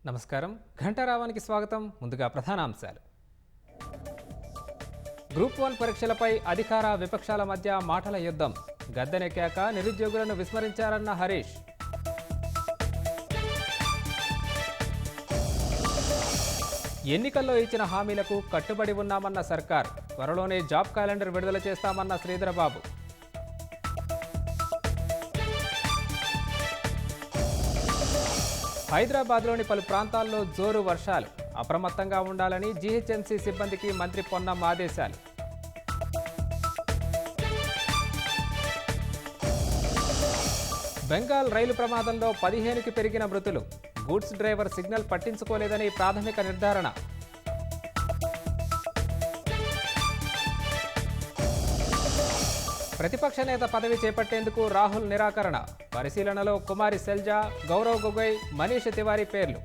నమస్కారం. ఘంటారావానికి స్వాగతం. ముందుగా ప్రధానాంశాలు. గ్రూప్ 1 పరీక్షలపై అధికార విపక్షాల మధ్య మాటల యుద్ధం. గద్దెనెక్కాక నిరుద్యోగులను విస్మరించారన్న హరీష్. ఎన్నికల్లో ఇచ్చిన హామీలకు కట్టుబడి ఉన్నామన్న సర్కార్. త్వరలోనే జాబ్ క్యాలెండర్ విడుదల చేస్తామన్న శ్రీధరబాబు. హైదరాబాద్లోని పలు ప్రాంతాల్లో జోరు వర్షాలు. అప్రమత్తంగా ఉండాలని జీహెచ్ఎంసీ సిబ్బందికి మంత్రి పొన్నం ఆదేశాలు. బెంగాల్ రైలు ప్రమాదంలో 15కి పెరిగిన మృతులు. గూడ్స్ డ్రైవర్ సిగ్నల్ పట్టించుకోలేదని ప్రాథమిక నిర్ధారణ. ప్రతిపక్ష నేత పదవి చేపట్టేందుకు రాహుల్ నిరాకరణ. పరిశీలనలో కుమారి సెల్జా, గౌరవ్ గొగోయ్, మనీష్ తివారీ పేర్లు.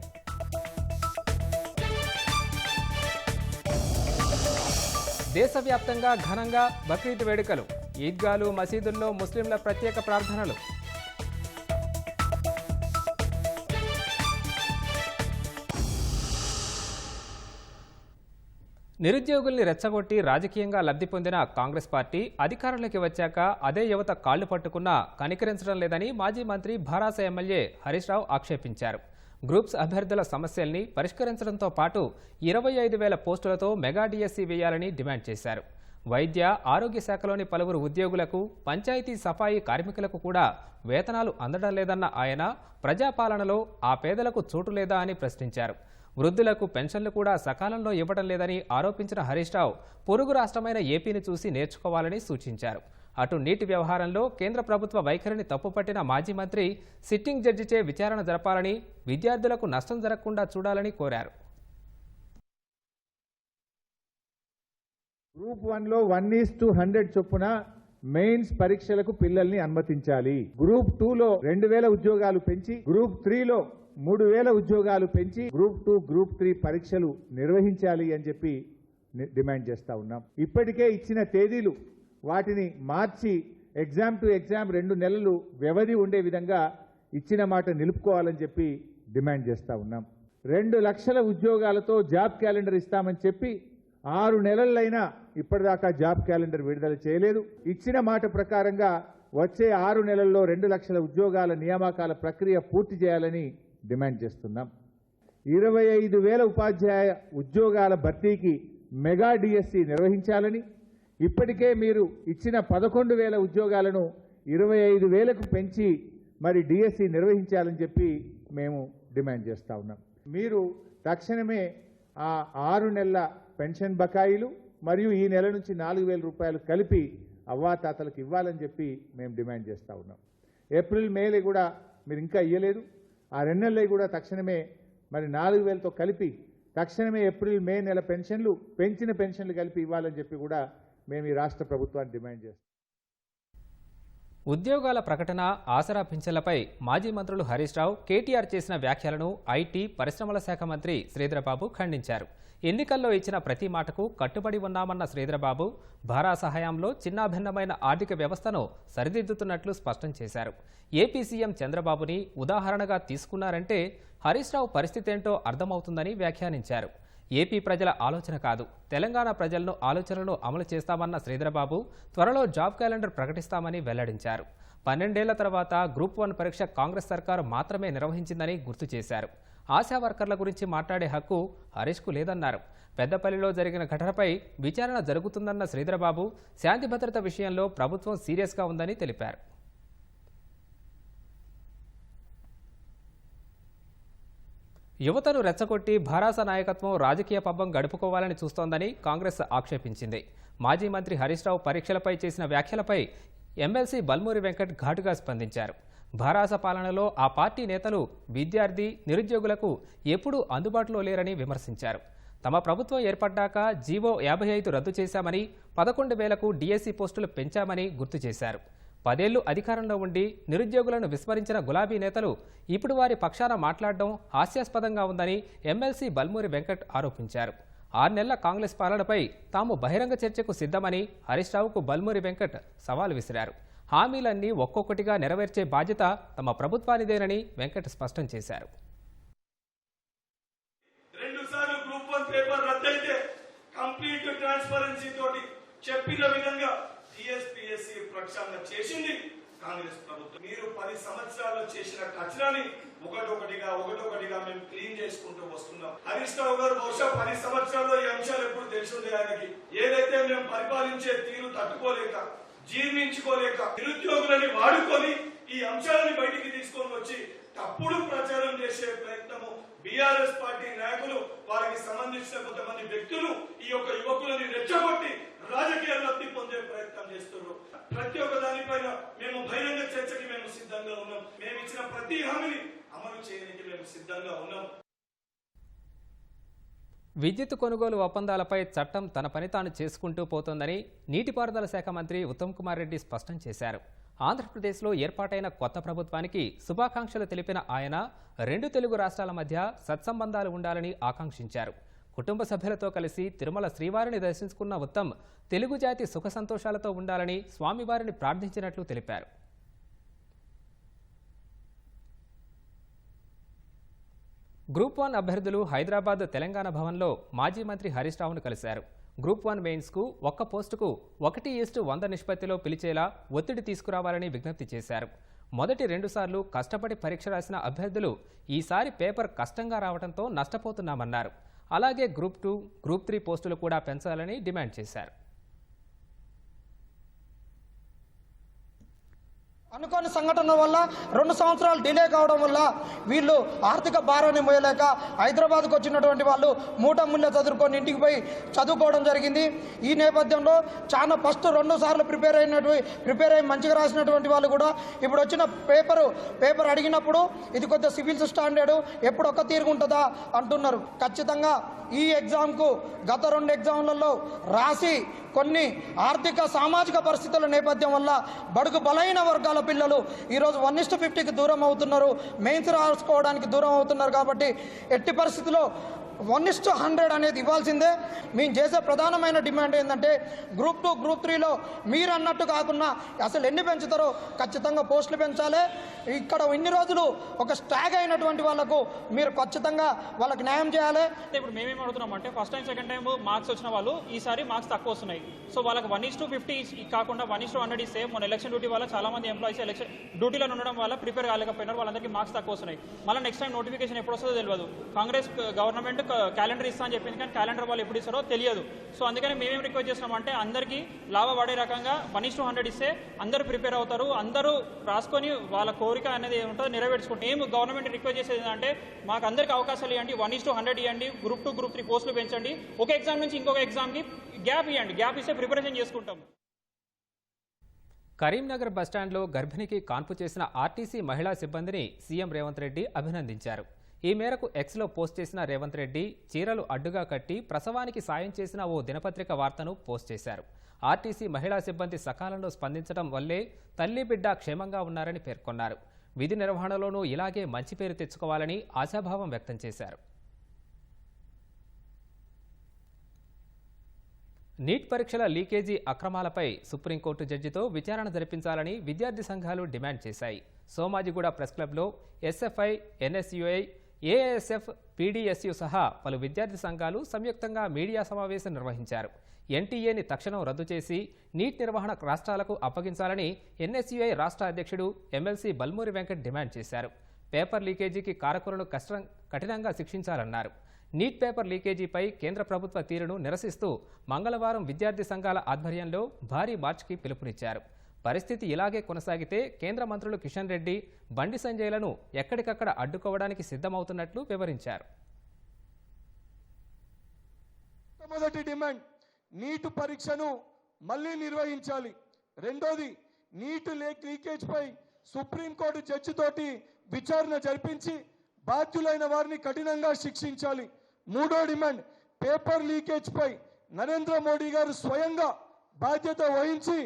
దేశవ్యాప్తంగా ఘనంగా బక్రీద్ వేడుకలు. ఈద్గాలు, మసీదుల్లో ముస్లింల ప్రత్యేక ప్రార్థనలు. నిరుద్యోగుల్ని రెచ్చగొట్టి రాజకీయంగా లబ్ధి పొందిన కాంగ్రెస్ పార్టీ అధికారంలోకి వచ్చాక అదే యువత కాళ్లు పట్టుకున్నా కనికరించడం లేదని మాజీ మంత్రి భరాస ఎమ్మెల్యే హరీష్ రావు ఆక్షేపించారు. గ్రూప్స్ అభ్యర్థుల సమస్యల్ని పరిష్కరించడంతో పాటు 25,000 పోస్టులతో మెగా డిఎస్సీ వేయాలని డిమాండ్ చేశారు. వైద్య, ఆరోగ్య శాఖలోని పలువురు ఉద్యోగులకు, పంచాయతీ సఫాయి కార్మికులకు కూడా వేతనాలు అందడం లేదన్న ఆయన ప్రజాపాలనలో ఆ పేదలకు చోటు లేదా అని ప్రశ్నించారు. వృద్ధులకు పెన్షన్లు కూడా సకాలంలో ఇవ్వడం లేదని ఆరోపించిన హరీష్ రావు పొరుగు రాష్ట్రమైన ఏపీని చూసి నేర్చుకోవాలని సూచించారు. అటు నీటి వ్యవహారంలో కేంద్ర ప్రభుత్వ వైఖరిని తప్పుపట్టిన మాజీ మంత్రి సిట్టింగ్ జడ్జిచే విచారణ జరపాలని, విద్యార్థులకు నష్టం జరగకుండా చూడాలని కోరారు. గ్రూప్ 1లో 1:100 చొప్పున మెయిన్స్ పరీక్షలకు పిల్లల్ని అనుమతించాలి. గ్రూప్ 2లో 2,000 ఉద్యోగాలు పెంచి, గ్రూప్ 3లో 3,000 ఉద్యోగాలు పెంచి గ్రూప్ 2, గ్రూప్ 3 పరీక్షలు నిర్వహించాలి అని చెప్పి డిమాండ్ చేస్తా ఉన్నాం. ఇప్పటికే ఇచ్చిన తేదీలు వాటిని మార్చి ఎగ్జామ్ టు ఎగ్జామ్ 2 నెలలు వ్యవధి ఉండే విధంగా ఇచ్చిన మాట నిలుపుకోవాలని చెప్పి డిమాండ్ చేస్తా ఉన్నాం. 2 లక్షల ఉద్యోగాలతో జాబ్ క్యాలెండర్ ఇస్తామని చెప్పి 6 నెలలైనా ఇప్పటిదాకా జాబ్ క్యాలెండర్ విడుదల చేయలేదు. ఇచ్చిన మాట ప్రకారంగా వచ్చే 6 నెలల్లో 2 లక్షల ఉద్యోగాల నియామకాల ప్రక్రియ పూర్తి చేయాలని డిమాండ్ చేస్తున్నాం. 25,000 ఉపాధ్యాయ ఉద్యోగాల భర్తీకి మెగా డిఎస్సీ నిర్వహించాలని, ఇప్పటికే మీరు ఇచ్చిన 11,000 ఉద్యోగాలను 25,000కు పెంచి మరి డిఎస్సీ నిర్వహించాలని చెప్పి మేము డిమాండ్ చేస్తా ఉన్నాం. మీరు తక్షణమే ఆ 6 నెలల పెన్షన్ బకాయిలు మరియు ఈ నెల నుంచి 4,000 రూపాయలు కలిపి అవ్వాతాతలకు ఇవ్వాలని చెప్పి మేము డిమాండ్ చేస్తా ఉన్నాం. ఏప్రిల్, మేలో కూడా మీరు ఇంకా ఇవ్వలేదు. ఆ 2 నెలలు కూడా తక్షణమే మరి 4,000తో కలిపి తక్షణమే ఏప్రిల్, మే నెల పెన్షన్లు, పెంచిన పెన్షన్లు కలిపి ఇవ్వాలని చెప్పి కూడా మేము ఈ రాష్ట్ర ప్రభుత్వాన్ని డిమాండ్ చేస్తాం. ఉద్యోగాల ప్రకటన, ఆసరా పింఛన్లపై మాజీ మంత్రులు హరీష్ రావు, కేటీఆర్ చేసిన వ్యాఖ్యలను ఐటీ, పరిశ్రమల శాఖ మంత్రి శ్రీధరబాబు ఖండించారు. ఎన్నికల్లో ఇచ్చిన ప్రతి మాటకు కట్టుబడి ఉన్నామన్న శ్రీధరబాబు భరాస హయాంలో చిన్నాభిన్నమైన ఆర్థిక వ్యవస్థను సరిదిద్దుతున్నట్లు స్పష్టం చేశారు. ఏపీ సీఎం చంద్రబాబుని ఉదాహరణగా తీసుకున్నారంటే హరీష్ రావు పరిస్థితేంటో అర్థమవుతుందని వ్యాఖ్యానించారు. ఏపీ ప్రజల ఆలోచన కాదు, తెలంగాణ ప్రజలను ఆలోచనలు అమలు చేస్తామన్న శ్రీధరబాబు త్వరలో జాబ్ క్యాలెండర్ ప్రకటిస్తామని వెల్లడించారు. 12 ఏళ్ల తర్వాత గ్రూప్ 1 పరీక్ష కాంగ్రెస్ సర్కారు మాత్రమే నిర్వహించిందని గుర్తు చేశారు. ఆశా వర్కర్ల గురించి మాట్లాడే హక్కు హరీష్కు లేదన్నారు. పెద్దపల్లిలో జరిగిన ఘటనపై విచారణ జరుగుతుందన్న శ్రీధరబాబు శాంతి భద్రత విషయంలో ప్రభుత్వం సీరియస్గా ఉందని తెలిపారు. యువతను రెచ్చగొట్టి భరాస నాయకత్వం రాజకీయ పబ్బం గడుపుకోవాలని చూస్తోందని కాంగ్రెస్ ఆక్షేపించింది. మాజీ మంత్రి హరీష్ రావు పరీక్షలపై చేసిన వ్యాఖ్యలపై ఎమ్మెల్సీ బల్మూరి వెంకట్ ఘాటుగా స్పందించారు. భరాస పాలనలో ఆ పార్టీ నేతలు విద్యార్థి, నిరుద్యోగులకు ఎప్పుడూ అందుబాటులో లేరని విమర్శించారు. తమ ప్రభుత్వం ఏర్పడ్డాక జీవో 55 రద్దు చేశామని, 11,000కు డిఎస్సీ పోస్టులు పెంచామని గుర్తు చేశారు. 10 ఏళ్లు అధికారంలో ఉండి నిరుద్యోగులను విస్మరించిన గులాబీ నేతలు ఇప్పుడు వారి పక్షాన మాట్లాడడం హాస్యాస్పదంగా ఉందని ఎమ్మెల్సీ బల్మూరి వెంకట్ ఆరోపించారు. 6 నెలల కాంగ్రెస్ పాలనపై తాము బహిరంగ చర్చకు సిద్ధమని హరీష్ రావుకు బల్మూరి వెంకట్ సవాల్ విసిరారు. హామీలన్నీ ఒక్కొక్కటిగా నెరవేర్చే బాధ్యత తమ ప్రభుత్వానిదేనని వెంకట్ స్పష్టం చేశారు. కంప్లీట్ ట్రాన్స్పరెన్సీ తోటి చెప్పిన విధంగా టీఎస్పీఎస్సీ ప్రక్షాళన చేసింది కాంగ్రెస్ ప్రభుత్వం. మీరు 10 సంవత్సరాల్లో చేసిన కచరాని ఒకటొకటిగా మేము క్లీన్ చేసుకుంటూ వస్తున్నాం. హరీష్ రావు గారు బహుశా 10 సంవత్సరాల్లో ఈ అంశాలు ఎప్పుడు తెలిసింది ఆయనకి. ఏదైతే మేము పరిపాలించే తీరు తట్టుకోలేక, జీర్ణించుకోలేక, నిరుద్యోగులని వాడుకొని ఈ అంశాలని బయటికి తీసుకొని వచ్చి తప్పుడు ప్రచారం చేసే ప్రయత్నము బీఆర్ఎస్ పార్టీ నాయకులు, వారికి సంబంధించిన కొంతమంది వ్యక్తులు ఈ యొక్క యువకులని రెచ్చగొట్టి రాజకీయ లబ్ధి పొందే ప్రయత్నం చేస్తున్నారు. ప్రతి ఒక్క దానిపైన మేము బహిరంగ చర్చకి మేము సిద్ధంగా ఉన్నాం. మేము ఇచ్చిన ప్రతి హామీని అమలు చేయడానికి మేము సిద్ధంగా ఉన్నాం. విద్యుత్ కొనుగోలు ఒప్పందాలపై చట్టం తన పని తాను చేసుకుంటూ పోతోందని నీటిపారుదల శాఖ మంత్రి ఉత్తమ్ కుమార్ రెడ్డి స్పష్టం చేశారు. ఆంధ్రప్రదేశ్లో ఏర్పాటైన కొత్త ప్రభుత్వానికి శుభాకాంక్షలు తెలిపిన ఆయన 2 తెలుగు రాష్ట్రాల మధ్య సత్సంబంధాలు ఉండాలని ఆకాంక్షించారు. కుటుంబ సభ్యులతో కలిసి తిరుమల శ్రీవారిని దర్శించుకున్న ఉత్తమ్ తెలుగు జాతి సుఖ సంతోషాలతో ఉండాలని స్వామివారిని ప్రార్థించినట్లు తెలిపారు. గ్రూప్ 1 అభ్యర్థులు హైదరాబాద్ తెలంగాణ భవన్లో మాజీ మంత్రి హరీష్ రావును కలిశారు. గ్రూప్ 1 మెయిన్స్కు ఒక్క పోస్టుకు 1:100 నిష్పత్తిలో పిలిచేలా ఒత్తిడి తీసుకురావాలని విజ్ఞప్తి చేశారు. మొదటి 2 సార్లు కష్టపడి పరీక్ష రాసిన అభ్యర్థులు ఈసారి పేపర్ కష్టంగా రావడంతో నష్టపోతున్నామన్నారు. అలాగే గ్రూప్ 2, గ్రూప్ 3 పోస్టులు కూడా పెంచాలని డిమాండ్ చేశారు. అనుకోని సంఘటన వల్ల 2 సంవత్సరాలు డిలే కావడం వల్ల వీళ్ళు ఆర్థిక భారాన్ని మోయలేక హైదరాబాద్కు వచ్చినటువంటి వాళ్ళు మూటముళ్ళ చదువుకొని ఇంటికి పోయి చదువుకోవడం జరిగింది. ఈ నేపథ్యంలో చాలా ఫస్ట్ 2 సార్లు ప్రిపేర్ అయ్యి మంచిగా రాసినటువంటి వాళ్ళు కూడా ఇప్పుడు వచ్చిన పేపర్ అడిగినప్పుడు ఇది కొద్దిగా సివిల్స్ స్టాండర్డ్ ఎప్పుడు ఒక్క తీరుగుంటుందా అంటున్నారు. ఖచ్చితంగా ఈ ఎగ్జామ్కు గత 2 ఎగ్జామ్లలో రాసి కొన్ని ఆర్థిక సామాజిక పరిస్థితుల నేపథ్యం వల్ల బడుగు బలైన వర్గాల పిల్లలు ఈరోజు 1:50కి దూరం అవుతున్నారు, మెయిన్స్ రాసుకోవడానికి దూరం అవుతున్నారు. కాబట్టి ఎట్టి పరిస్థితుల్లో 1:100 అనేది ఇవ్వాల్సిందే. మేము చేసే ప్రధానమైన డిమాండ్ ఏంటంటే గ్రూప్ 2, గ్రూప్ 3లో మీరు అన్నట్టు కాకుండా అసలు ఎన్ని పెంచుతారో ఖచ్చితంగా పోస్టులు పెంచాలి. ఇక్కడ ఇన్ని రోజులు ఒక స్టాగ్ అయినటువంటి వాళ్ళకు మీరు ఖచ్చితంగా వాళ్ళకి న్యాయం చేయాలి. ఇప్పుడు మేమేం అడుగుతున్నాం అంటే first time second time marks వచ్చిన వాళ్ళు ఈసారి మార్క్స్ తక్కువ వస్తున్నాయి. సో వాళ్ళకి 1:50 కాకుండా 1:100 ఇస్తే మన ఎలక్షన్ డ్యూటీ వల్ల చాలా మంది ఎంప్లాయీస్ ఎలక్షన్ డ్యూటీలో ఉండడం వల్ల ప్రిపేర్ కాలేకపోయినారు. వాళ్ళందరికీ మార్క్స్ తక్కువ వస్తున్నాయి. మళ్ళీ నెక్స్ట్ టైం నోటిఫికేషన్ ఎప్పుడు వస్తుందో తెలియదు. కాంగ్రెస్ గవర్నమెంట్ క్యాలెండర్ ఇస్తా అని చెప్పింది, కానీ క్యాలెండర్ వాళ్ళు ఎప్పుడు ఇస్తారో తెలియదు. సో అందుకని మేమేం రిక్వెస్ట్ చేస్తున్నామంటే అందరికీ లాభపడే రకంగా 1:100 ఇస్తే అందరూ ప్రిపేర్ అవుతారు, అందరూ రాసుకొని వాళ్ళ కోరిక అనేది ఉంటుందో నెరవేర్చుకుంటాం. మేము గవర్నమెంట్ రిక్వెస్ట్ చేసేది ఏంటంటే మాకు అందరికీ అవకాశాలు ఇవ్వండి, 1:100 ఇవ్వండి, గ్రూప్ 2, గ్రూప్ 3 పోస్టులు పెంచండి, ఒక ఎగ్జామ్ నుంచి ఇంకొక ఎగ్జామ్కి గ్యాప్ ఇవ్వండి, గ్యాప్ ఇస్తే ప్రిపరేషన్ చేసుకుంటాం. కరీంనగర్ బస్టాండ్లో గర్భిణికి కాన్పు చేసిన ఆర్టీసీ మహిళా సిబ్బందిని సీఎం రేవంత్ రెడ్డి అభినందించారు. ఈ మేరకు ఎక్స్లో పోస్ట్ చేసిన రేవంత్ రెడ్డి చీరలు అడ్డుగా కట్టి ప్రసవానికి సాయం చేసిన ఓ దినపత్రిక వార్తను పోస్ట్ చేశారు. ఆర్టీసీ మహిళా సిబ్బంది సకాలంలో స్పందించడం వల్లే తల్లి బిడ్డ క్షేమంగా ఉన్నారని పేర్కొన్నారు. విధి నిర్వహణలోనూ ఇలాగే మంచి పేరు తెచ్చుకోవాలని ఆశాభావం వ్యక్తం చేశారు. నీట్ పరీక్షల లీకేజీ అక్రమాలపై సుప్రీంకోర్టు జడ్జితో విచారణ జరిపించాలని విద్యార్థి సంఘాలు డిమాండ్ చేశాయి. సోమాజిగూడ ప్రెస్ క్లబ్లో ఎస్ఎఫ్ఐ, ఎన్ఎస్యుఐ, ఏఐఎస్ఎఫ్, పీడీఎస్యు సహా పలు విద్యార్థి సంఘాలు సంయుక్తంగా మీడియా సమావేశం నిర్వహించారు. ఎన్టీఏని తక్షణం రద్దు చేసి నీట్ నిర్వహణ రాష్ట్రాలకు అప్పగించాలని ఎన్ఎస్యుఐ రాష్ట్ర అధ్యక్షుడు ఎమ్మెల్సీ బల్మూరి వెంకట్ డిమాండ్ చేశారు. పేపర్ లీకేజీకి కారకులను కఠినంగా శిక్షించాలన్నారు. నీట్ పేపర్ లీకేజీపై కేంద్ర ప్రభుత్వ తీరును నిరసిస్తూ మంగళవారం విద్యార్థి సంఘాల ఆధ్వర్యంలో భారీ మార్చ్కి పిలుపునిచ్చారు. పరిస్థితి ఇలాగే కొనసాగితే కేంద్ర మంత్రులు కిషన్ రెడ్డి, బండి సంజయ్లను ఎక్కడికక్కడ అడ్డుకోవడానికి సిద్ధమవుతున్నట్లు వివరించారు. మొదటి డిమాండ్ నీట్ పరీక్షను మళ్లీ నిర్వహించాలి. రెండోది నీట్ లీకేజ్ పై సుప్రీంకోర్టు జడ్జి తోటి విచారణ జరిపించి బాధ్యులైన వారిని కఠినంగా శిక్షించాలి. మూడో డిమాండ్ పేపర్ లీకేజ్ పై నరేంద్ర మోడీ గారు స్వయంగా బాధ్యత వహించి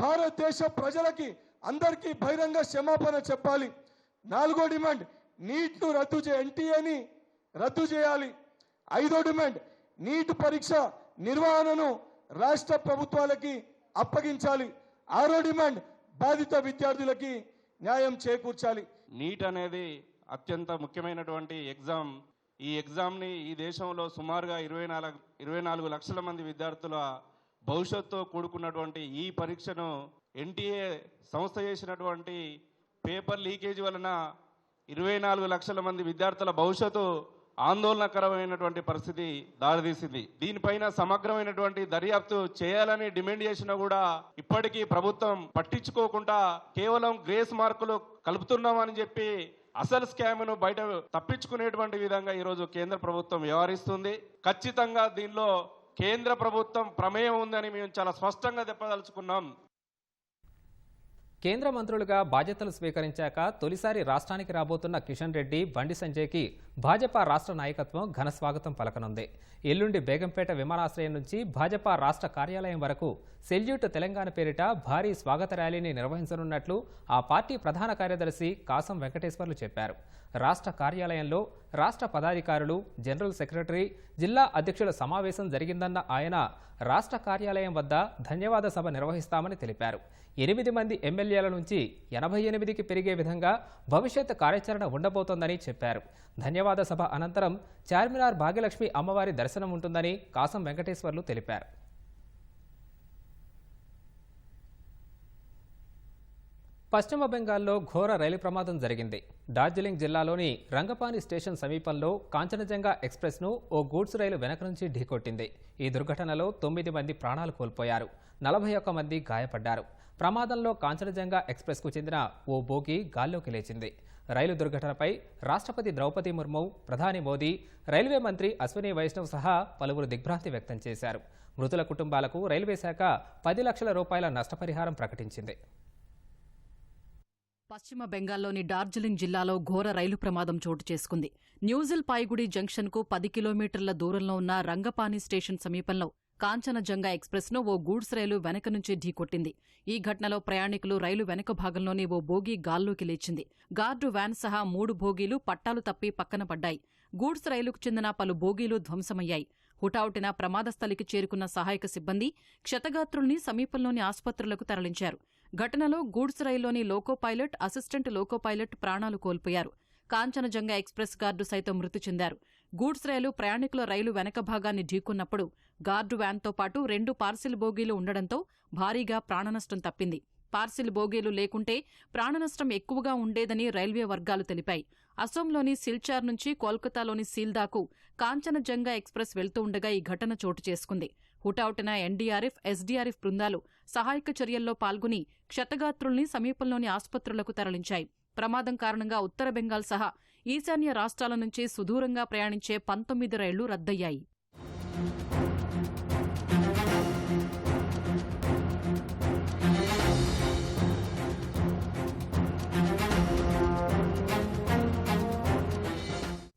భారతదేశ ప్రజలకి అందరికీ బహిరంగ క్షమాపణ చెప్పాలి. నాలుగో డిమాండ్ నీట్ను ఎన్టీఏని రద్దు చేయాలి. ఐదో డిమాండ్ నీట్ పరీక్ష నిర్వహణను రాష్ట్ర ప్రభుత్వాలకి అప్పగించాలి. ఆరో డిమాండ్ బాధిత విద్యార్థులకి న్యాయం చేకూర్చాలి. నీట్ అనేది అత్యంత ముఖ్యమైనటువంటి ఎగ్జామ్. ఈ ఎగ్జామ్ని ఈ దేశంలో సుమారుగా 24 లక్షల మంది విద్యార్థుల భవిష్యత్తుతో కూడుకున్నటువంటి ఈ పరీక్షను ఎన్టీఏ సంస్థ చేసినటువంటి పేపర్ లీకేజ్ వలన 24 లక్షల మంది విద్యార్థుల భవిష్యత్తు ఆందోళనకరమైనటువంటి పరిస్థితి దారితీసింది. దీనిపైన సమగ్రమైనటువంటి దర్యాప్తు చేయాలని డిమాండ్ చేసినా కూడా ఇప్పటికీ ప్రభుత్వం పట్టించుకోకుండా కేవలం గ్రేస్ మార్కులు కలుపుతున్నామని చెప్పి అసలు స్కామ్ను బయట తప్పించుకునేటువంటి విధంగా ఈరోజు కేంద్ర ప్రభుత్వం వ్యవహరిస్తుంది. ఖచ్చితంగా దీనిలో కేంద్ర ప్రభుత్వం ప్రమేయం ఉందని మేము చాలా స్పష్టంగా చెప్పదలుచుకున్నాం. కేంద్ర మంత్రులుగా బాధ్యతలు స్వీకరించాక తొలిసారి రాష్ట్రానికి రాబోతున్న కిషన్ రెడ్డి, బండి సంజయ్కి భాజపా రాష్ట్ర నాయకత్వం ఘన స్వాగతం పలకనుంది. ఎల్లుండి బేగంపేట విమానాశ్రయం నుంచి భాజపా రాష్ట్ర కార్యాలయం వరకు సెల్యూట్ తెలంగాణ పేరిట భారీ స్వాగత ర్యాలీని నిర్వహించనున్నట్లు ఆ పార్టీ ప్రధాన కార్యదర్శి కాసం వెంకటేశ్వర్లు చెప్పారు. రాష్ట్ర కార్యాలయంలో రాష్ట్ర పదాధికారులు, జనరల్ సెక్రటరీ, జిల్లా అధ్యక్షుల సమావేశం జరిగిందన్న ఆయన రాష్ట్ర కార్యాలయం వద్ద ధన్యవాద సభ నిర్వహిస్తామని తెలిపారు. 8 మంది ఎమ్మెల్యేల నుంచి 88కి పెరిగే విధంగా భవిష్యత్ కార్యాచరణ ఉండబోతోందని చెప్పారు. ధన్యవాద సభ అనంతరం చార్మినార్ భాగ్యలక్ష్మి అమ్మవారి దర్శనం ఉంటుందని కాసం వెంకటేశ్వర్లు తెలిపారు. పశ్చిమ బెంగాల్లో ఘోర రైలు ప్రమాదం జరిగింది. డార్జిలింగ్ జిల్లాలోని రంగపాని స్టేషన్ సమీపంలో కాంచనజంగా ఎక్స్ప్రెస్ను ఓ గూడ్స్ రైలు వెనక నుంచి ఢీకొట్టింది. ఈ దుర్ఘటనలో 9 మంది ప్రాణాలు కోల్పోయారు, 41 మంది గాయపడ్డారు. ప్రమాదంలో కాంచనజంగా ఎక్స్ప్రెస్కు చెందిన ఓ బోగి గాల్లోకి లేచింది. రైలు దుర్ఘటనపై రాష్ట్రపతి ద్రౌపది ముర్ము, ప్రధాని మోదీ, రైల్వే మంత్రి అశ్విని వైష్ణవ్ సహా పలువురు దిగ్భ్రాంతి వ్యక్తం చేశారు. మృతుల కుటుంబాలకు రైల్వే శాఖ 10 లక్షల రూపాయల నష్టపరిహారం ప్రకటించింది. పశ్చిమ బెంగాల్లోని డార్జిలింగ్ జిల్లాలో ఘోర రైలు ప్రమాదం చోటు చేసుకుంది. న్యూజిల్ పాయిగుడి జంక్షన్కు 10 కిలోమీటర్ల దూరంలో ఉన్న రంగపాని స్టేషన్ సమీపంలో కాంచనజంగా ఎక్స్ప్రెస్ను ఓ గూడ్స్ రైలు వెనక నుంచి ఢీకొట్టింది. ఈ ఘటనలో ప్రయాణికులు రైలు వెనక భాగంలోని ఓ బోగీ గాల్లోకి లేచింది. గార్డు వ్యాన్ సహా 3 బోగీలు పట్టాలు తప్పి పక్కన పడ్డాయి. గూడ్స్ రైలుకు చెందిన పలు బోగీలు ధ్వంసమయ్యాయి. హుటాహుటిన ప్రమాదస్థలికి చేరుకున్న సహాయక సిబ్బంది క్షతగాత్రుల్ని సమీపంలోని ఆసుపత్రులకు తరలించారు. ఘటనలో గూడ్స్ రైల్లోని loco pilot, assistant loco pilot ప్రాణాలు కోల్పోయారు. కాంచనజంగా ఎక్స్ప్రెస్ గార్డు సైతం మృతి చెందారు. గూడ్స్ రైలు ప్రయాణికుల రైలు వెనక భాగాన్ని ఢీకొన్నప్పుడు గార్డు వ్యాన్తో పాటు 2 పార్సిల్ బోగీలు ఉండడంతో భారీగా ప్రాణనష్టం తప్పింది. పార్సిల్ బోగీలు లేకుంటే ప్రాణనష్టం ఎక్కువగా ఉండేదని రైల్వే వర్గాలు తెలిపాయి. అసోంలోని సిల్చార్ నుంచి కోల్కతాలోని సీల్దాకు కాంచనజంగా ఎక్స్ప్రెస్ వెళ్తూ ఉండగా ఈ ఘటన చోటు చేసుకుంది. హుటాహుటిన ఎన్డీఆర్ఎఫ్, ఎస్డీఆర్ఎఫ్ బృందాలు సహాయక చర్యల్లో పాల్గొని క్షతగాత్రుల్ని సమీపంలోని ఆసుపత్రులకు తరలించాయి. ప్రమాదం కారణంగా ఉత్తర బెంగాల్ సహా ఈశాన్య రాష్ట్రాల నుంచి సుదూరంగా ప్రయాణించే 19 రైళ్లు రద్దయ్యాయి.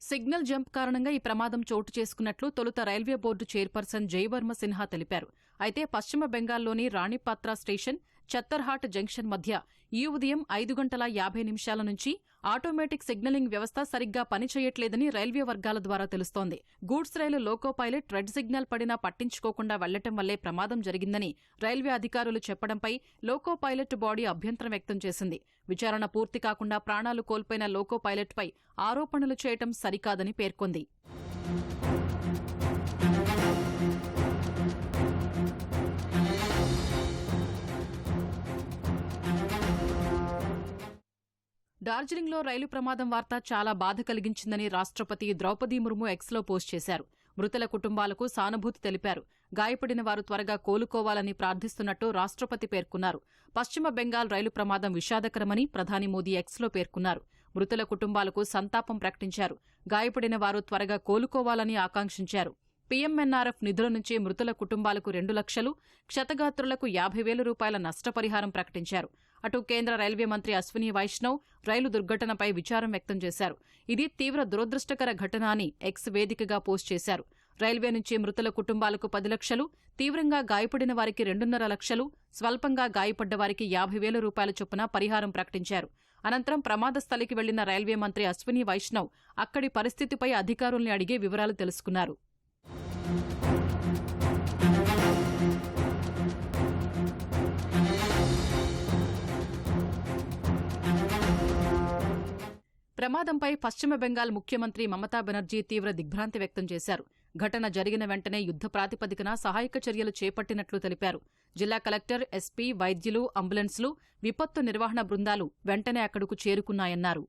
సిగ్నల్ జంప్ కారణంగా ఈ ప్రమాదం చోటు చేసుకున్నట్లు తొలుత railway board chairperson Jayavarma Sinha తెలిపారు. అయితే పశ్చిమ బెంగాల్లోని రాణిపాత్ర స్టేషన్, చత్తర్హాట్ జంక్షన్ మధ్య ఈ ఉదయం 5 గంటల 50 నిమిషాల నుంచి ఆటోమేటిక్ సిగ్నలింగ్ వ్యవస్థ సరిగ్గా పనిచేయట్లేదని రైల్వే వర్గాల ద్వారా తెలుస్తోంది. గూడ్స్ రైలు లోకో పైలట్ రెడ్ సిగ్నల్ పడినా పట్టించుకోకుండా వెళ్లటం వల్లే ప్రమాదం జరిగిందని రైల్వే అధికారులు చెప్పడంపై లోకో పైలట్ బాడీ అభ్యంతరం వ్యక్తం చేసింది. విచారణ పూర్తి కాకుండా ప్రాణాలు కోల్పోయిన లోకో పైలట్పై ఆరోపణలు చేయటం సరికాదని పేర్కొంది. డార్జిలింగ్లో రైలు ప్రమాదం వార్త చాలా బాధ కలిగించిందని రాష్ట్రపతి ద్రౌపది ముర్ము ఎక్స్లో పోస్ట్ చేశారు. మృతుల కుటుంబాలకు సానుభూతి తెలిపారు. గాయపడిన వారు త్వరగా కోలుకోవాలని ప్రార్థిస్తున్నట్టు రాష్ట్రపతి పేర్కొన్నారు. పశ్చిమ బెంగాల్ రైలు ప్రమాదం విషాదకరమని ప్రధాని మోదీ ఎక్స్లో పేర్కొన్నారు. మృతుల కుటుంబాలకు సంతాపం ప్రకటించారు. గాయపడిన వారు త్వరగా కోలుకోవాలని ఆకాంక్షించారు. పీఎంఎన్ఆర్ఎఫ్ నిధుల నుంచి మృతుల కుటుంబాలకు 2 లక్షలు, క్షతగాత్రులకు 50,000 రూపాయల నష్టపరిహారం ప్రకటించారు. అటు కేంద్ర రైల్వే మంత్రి అశ్విని వైష్ణవ్ రైలు దుర్ఘటనపై విచారం వ్యక్తం చేశారు. ఇది తీవ్ర దురదృష్టకర ఘటన అని ఎక్స్ వేదికగా పోస్ట్ చేశారు. రైల్వే నుంచి మృతుల కుటుంబాలకు 10 లక్షలు, తీవ్రంగా గాయపడిన వారికి 2.5 లక్షలు, స్వల్పంగా గాయపడ్డ వారికి 50,000 రూపాయల చొప్పున పరిహారం ప్రకటించారు. అనంతరం ప్రమాద స్థలికి వెళ్లిన రైల్వే మంత్రి అశ్విని వైష్ణవ్ అక్కడి పరిస్థితిపై అధికారుల్ని అడిగి వివరాలు తెలుసుకున్నారు. ప్రమాదంపై పశ్చిమ బెంగాల్ ముఖ్యమంత్రి మమతా బెనర్జీ తీవ్ర దిగ్భ్రాంతి వ్యక్తం చేశారు. ఘటన జరిగిన వెంటనే యుద్ధ ప్రాతిపదికన సహాయక చర్యలు చేపట్టినట్లు తెలిపారు. జిల్లా కలెక్టర్, ఎస్పీ, వైద్యులు, అంబులెన్స్లు, విపత్తు నిర్వహణ బృందాలు వెంటనే అక్కడకు చేరుకున్నాయన్నారు.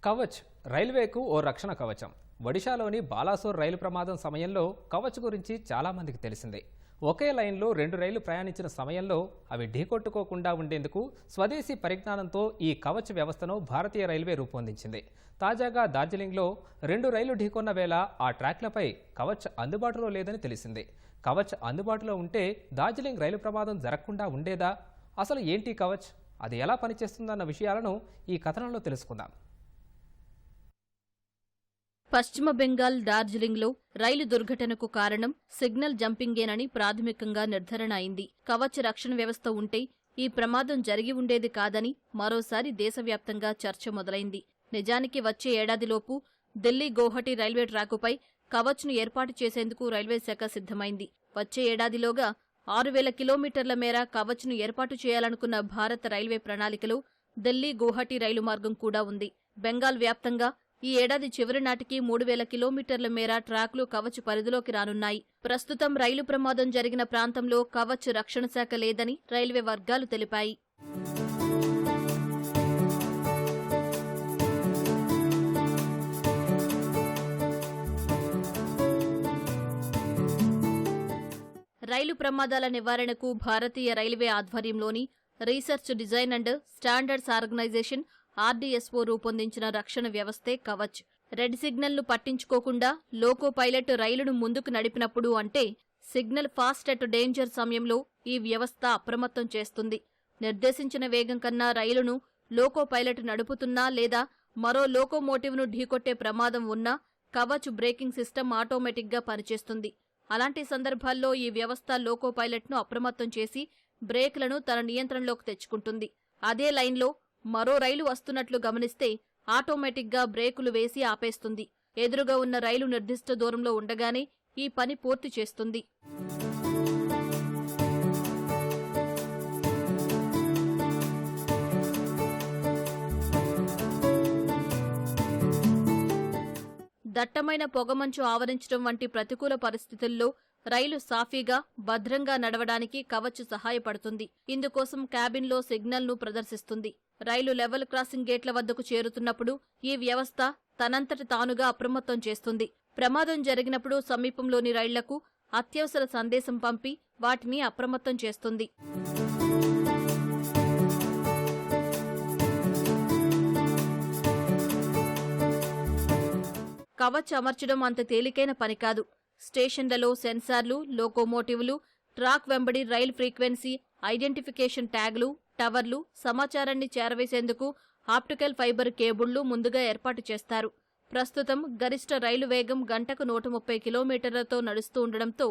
కవచ్ రైల్వేకు ఓ రక్షణ కవచం. ఒడిశాలోని బాలాసోర్ రైలు ప్రమాదం సమయంలో కవచ్ గురించి చాలామందికి తెలిసిందే. ఒకే లైన్లో 2 రైళ్లు ప్రయాణించిన సమయంలో అవి ఢీకొట్టుకోకుండా ఉండేందుకు స్వదేశీ పరిజ్ఞానంతో ఈ కవచ్ వ్యవస్థను భారతీయ రైల్వే రూపొందించింది. తాజాగా డార్జిలింగ్లో 2 రైళ్లు ఢీకొన్న వేళ ఆ ట్రాక్లపై కవచ్ అందుబాటులో లేదని తెలిసింది. కవచ్ అందుబాటులో ఉంటే డార్జిలింగ్ రైలు ప్రమాదం జరగకుండా ఉండేదా? అసలు ఏంటి కవచ్, అది ఎలా పనిచేస్తుందన్న విషయాలను ఈ కథనంలో తెలుసుకుందాం. పశ్చిమ బెంగాల్ డార్జిలింగ్లో రైలు దుర్ఘటనకు కారణం సిగ్నల్ జంపింగేనని ప్రాథమికంగా నిర్ధారణ అయింది. కవచ్ రక్షణ వ్యవస్థ ఉంటే ఈ ప్రమాదం జరిగి ఉండేది కాదని మరోసారి దేశవ్యాప్తంగా చర్చ మొదలైంది. నిజానికి వచ్చే ఏడాదిలోపు ఢిల్లీ గౌహటి రైల్వే ట్రాకుపై కవచ్ను ఏర్పాటు చేసేందుకు రైల్వే శాఖ సిద్ధమైంది. వచ్చే ఏడాదిలోగా 6,000 కిలోమీటర్ల మేర కవచ్ను ఏర్పాటు చేయాలనుకున్న భారత రైల్వే ప్రణాళికలో ఢిల్లీ గౌహటి రైలు మార్గం కూడా ఉంది. బెంగాల్ వ్యాప్తంగా ఈ ఏడాది చివరి నాటికి 3,000 కిలోమీటర్ల మేర ట్రాక్లు కవచ్ పరిధిలోకి రానున్నాయి. ప్రస్తుతం రైలు ప్రమాదం జరిగిన ప్రాంతంలో కవచ్ రక్షణ శాఖ లేదని రైల్వే వర్గాలు తెలిపాయి. రైలు ప్రమాదాల నివారణకు భారతీయ రైల్వే ఆధ్వర్యంలోని research, design and standards organisation RDSO రూపొందించిన రక్షణ వ్యవస్థే కవచ్. రెడ్ సిగ్నల్ను పట్టించుకోకుండా లోకో పైలట్ రైలును ముందుకు నడిపినప్పుడు, అంటే సిగ్నల్ ఫాస్ట్ అట్ డేంజర్ సమయంలో ఈ వ్యవస్థ అప్రమత్తం చేస్తుంది. నిర్దేశించిన వేగం కన్నా రైలును లోకో పైలట్ నడుపుతున్నా లేదా మరో లోకోమోటివ్ను ఢీకొట్టే ప్రమాదం ఉన్నా కవచ్ బ్రేకింగ్ సిస్టమ్ ఆటోమేటిక్గా పనిచేస్తుంది. అలాంటి సందర్భాల్లో ఈ వ్యవస్థ లోకో పైలట్ను అప్రమత్తం చేసి బ్రేక్లను తన నియంత్రణలోకి తెచ్చుకుంటుంది. అదే లైన్లో మరో రైలు వస్తున్నట్లు గమనిస్తే ఆటోమేటిక్గా బ్రేకులు వేసి ఆపేస్తుంది. ఎదురుగా ఉన్న రైలు నిర్దిష్ట దూరంలో ఉండగానే ఈ పని పూర్తి చేస్తుంది. దట్టమైన పొగమంచు ఆవరించడం వంటి ప్రతికూల పరిస్థితుల్లో రైలు సాఫీగా, భద్రంగా నడవడానికి కవచ్ సహాయపడుతుంది. ఇందుకోసం క్యాబిన్లో సిగ్నల్ను ప్రదర్శిస్తుంది. రైలు లెవెల్ క్రాసింగ్ గేట్ల వద్దకు చేరుతున్నప్పుడు ఈ వ్యవస్థ తనంతట తానుగా అప్రమత్తం చేస్తుంది. ప్రమాదం జరిగినప్పుడు సమీపంలోని రైళ్లకు అత్యవసర సందేశం పంపి వాటిని అప్రమత్తం చేస్తుంది. కవచ్ అమర్చడం అంత తేలికైన పని కాదు. స్టేషన్లలో సెన్సార్లు, లోకోమోటివ్లు, ట్రాక్ వెంబడి రైల్ ఫ్రీక్వెన్సీ ఐడెంటిఫికేషన్ ట్యాగ్లు, టవర్లు, సమాచారాన్ని చేరవేసేందుకు ఆప్టికల్ ఫైబర్ కేబుళ్లు ముందుగా ఏర్పాటు చేస్తారు. ప్రస్తుతం గరిష్ట రైలు వేగం గంటకు 130 కిలోమీటర్లతో నడుస్తూ ఉండడంతో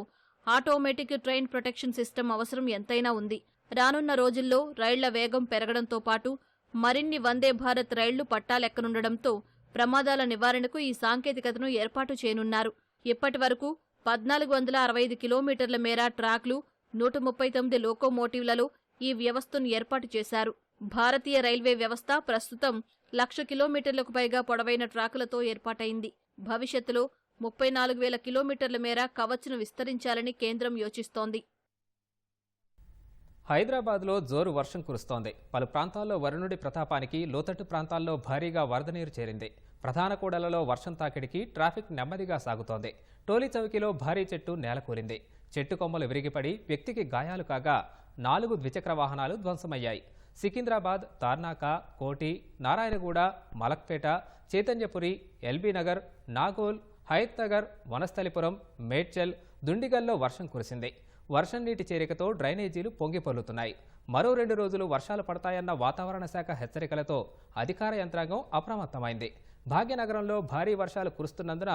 ఆటోమేటిక్ ట్రైన్ ప్రొటెక్షన్ సిస్టమ్ అవసరం ఎంతైనా ఉంది. రానున్న రోజుల్లో రైళ్ల వేగం పెరగడంతో పాటు మరిన్ని వందే భారత్ రైళ్లు పట్టాలెక్కనుండడంతో ప్రమాదాల నివారణకు ఈ సాంకేతికతను ఏర్పాటు చేయనున్నారు. ఇప్పటి వరకు 1,465 కిలోమీటర్ల మేర ట్రాక్లు, 139 లోకోమోటివ్లలో ఈ వ్యవస్థను ఏర్పాటు చేశారు. భారతీయ రైల్వే వ్యవస్థ ప్రస్తుతం 1,00,000 కిలోమీటర్లకు పైగా పొడవైన ట్రాకులతో ఏర్పాటైంది. భవిష్యత్తులో 34,000 కిలోమీటర్ల మేర కవచ్ను విస్తరించాలని కేంద్రం యోచిస్తోంది. హైదరాబాద్లో జోరు వర్షం కురుస్తోంది. పలు ప్రాంతాల్లో వరుణుడి ప్రతాపానికి లోతట్టు ప్రాంతాల్లో భారీగా వరద నీరు చేరింది. ప్రధాన కూడలలో వర్షం తాకిడికి ట్రాఫిక్ నెమ్మదిగా సాగుతోంది. టోలీ చౌకీలో భారీ చెట్టు నేలకూరింది. చెట్టు కొమ్మలు విరిగిపడి వ్యక్తికి గాయాలు కాగా 4 ద్విచక్ర వాహనాలు ధ్వంసమయ్యాయి. సికింద్రాబాద్, తార్నాక, కోటి, నారాయణగూడ, మలక్పేట, చైతన్యపురి, ఎల్బీనగర్, నాగోల్, హయత్ నగర్, వనస్థలిపురం, మేడ్చల్, దుండిగల్లో వర్షం కురిసింది. వర్షం నీటి చేరికతో డ్రైనేజీలు పొంగిపొర్లుతున్నాయి. మరో 2 రోజులు వర్షాలు పడతాయన్న వాతావరణ శాఖ హెచ్చరికలతో అధికార యంత్రాంగం అప్రమత్తమైంది. భాగ్యనగరంలో భారీ వర్షాలు కురుస్తున్నందున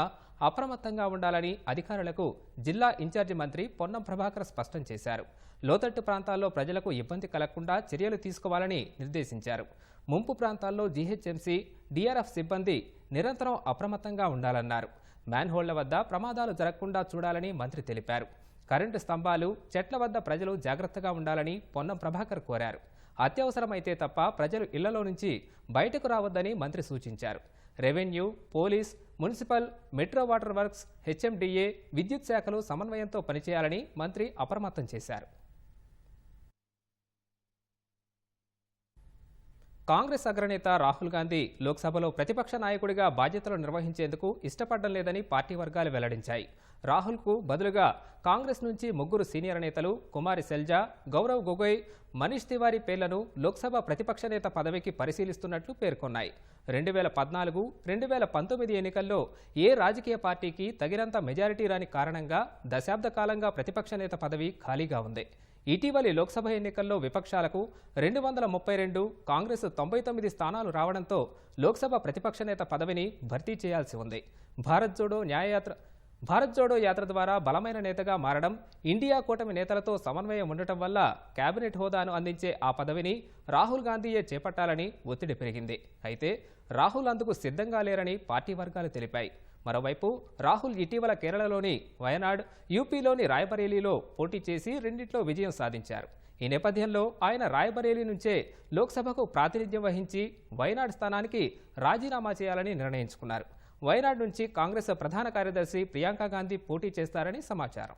అప్రమత్తంగా ఉండాలని అధికారులకు జిల్లా ఇన్ఛార్జి మంత్రి పొన్నం ప్రభాకర్ స్పష్టం చేశారు. లోతట్టు ప్రాంతాల్లో ప్రజలకు ఇబ్బంది కలగకుండా చర్యలు తీసుకోవాలని నిర్దేశించారు. ముంపు ప్రాంతాల్లో జీహెచ్ఎంసీ, డీఆర్ఎఫ్ సిబ్బంది నిరంతరం అప్రమత్తంగా ఉండాలన్నారు. మ్యాన్హోళ్ల వద్ద ప్రమాదాలు జరగకుండా చూడాలని మంత్రి తెలిపారు. కరెంటు స్తంభాలు, చెట్ల వద్ద ప్రజలు జాగ్రత్తగా ఉండాలని పొన్నం ప్రభాకర్ కోరారు. అత్యవసరమైతే తప్ప ప్రజలు ఇళ్లలో నుంచి బయటకు రావద్దని మంత్రి సూచించారు. Revenue, police, municipal, metro water works, HMDA, విద్యుత్ శాఖలు సమన్వయంతో పనిచేయాలని మంత్రి అప్రమత్తం చేశారు. కాంగ్రెస్ అగ్రనేత రాహుల్ గాంధీ లోక్సభలో ప్రతిపక్ష నాయకుడిగా బాధ్యతలు నిర్వహించేందుకు ఇష్టపడడం లేదని పార్టీ వర్గాలు వెల్లడించాయి. రాహుల్కు బదులుగా కాంగ్రెస్ నుంచి 3 సీనియర్ నేతలు కుమారి సెల్జా, గౌరవ్ గొగోయ్, మనీష్ తివారీ పేర్లను లోక్సభ ప్రతిపక్ష నేత పదవికి పరిశీలిస్తున్నట్లు పేర్కొన్నాయి. 2014, 2019 ఎన్నికల్లో ఏ రాజకీయ పార్టీకి తగినంత మెజారిటీ రాని కారణంగా దశాబ్ద కాలంగా ప్రతిపక్ష నేత పదవి ఖాళీగా ఉంది. ఇటీవలి లోక్సభ ఎన్నికల్లో విపక్షాలకు 232, కాంగ్రెస్ 99 స్థానాలు రావడంతో లోక్సభ ప్రతిపక్ష నేత పదవిని భర్తీ చేయాల్సి ఉంది. భారత్ జోడో యాత్ర ద్వారా బలమైన నేతగా మారడం, ఇండియా కూటమి నేతలతో సమన్వయం ఉండటం వల్ల కేబినెట్ హోదాను అందించే ఆ పదవిని రాహుల్ గాంధీయే చేపట్టాలని ఒత్తిడి పెరిగింది. అయితే రాహుల్ అందుకు సిద్ధంగా లేరని పార్టీ వర్గాలు తెలిపాయి. మరోవైపు రాహుల్ ఇటీవల కేరళలోని వయనాడ్, యూపీలోని రాయ్బరేలీలో పోటీ చేసి రెండిట్లో విజయం సాధించారు. ఈ నేపథ్యంలో ఆయన రాయ్బరేలీ నుంచే లోక్సభకు ప్రాతినిధ్యం వహించి వయనాడ్ స్థానానికి రాజీనామా చేయాలని నిర్ణయించుకున్నారు. వయనాడ్ నుంచి కాంగ్రెస్ ప్రధాన కార్యదర్శి ప్రియాంక గాంధీ పోటీ చేస్తారని సమాచారం.